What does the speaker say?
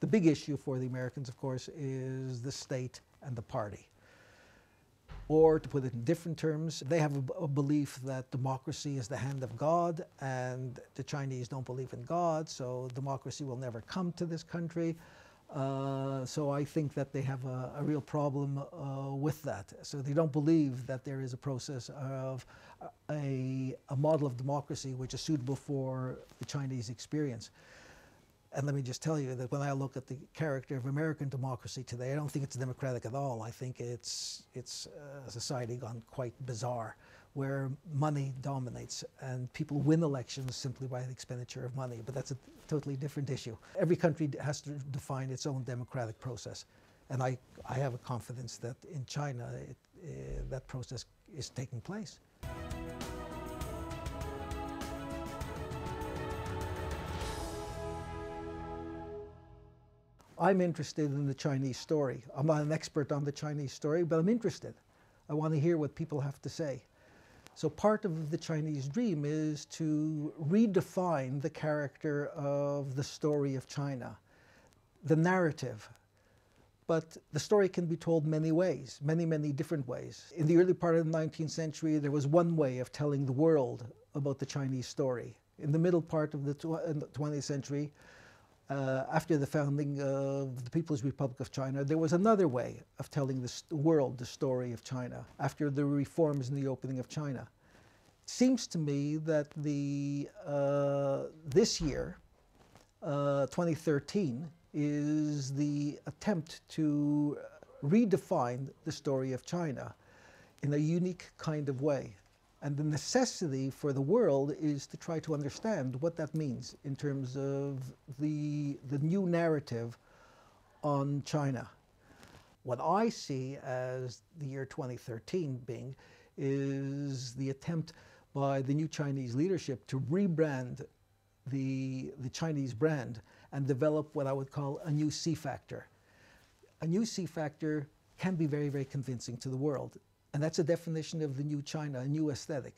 The big issue for the Americans, of course, is the state and the party. Or, to put it in different terms, they have a belief that democracy is the hand of God, and the Chinese don't believe in God, so democracy will never come to this country. So I think that they have a real problem with that. So they don't believe that there is a process of a model of democracy which is suitable for the Chinese experience. And let me just tell you that when I look at the character of American democracy today, I don't think it's democratic at all. I think it's a society gone quite bizarre, where money dominates and people win elections simply by the expenditure of money. But that's a totally different issue. Every country has to define its own democratic process. And I have a confidence that in China, that process is taking place. I'm interested in the Chinese story. I'm not an expert on the Chinese story, but I'm interested. I want to hear what people have to say. So part of the Chinese dream is to redefine the character of the story of China, the narrative. But the story can be told many ways, many, many different ways. In the early part of the 19th century, there was one way of telling the world about the Chinese story. In the middle part of the 20th century, after the founding of the People's Republic of China, there was another way of telling the world the story of China, after the reforms and the opening of China. It seems to me that this year, 2013, is the attempt to redefine the story of China in a unique kind of way. And the necessity for the world is to try to understand what that means in terms of the new narrative on China. What I see as the year 2013 being is the attempt by the new Chinese leadership to rebrand the Chinese brand and develop what I would call a new C factor. A new C factor can be very, very convincing to the world. And that's a definition of the new China, a new aesthetic.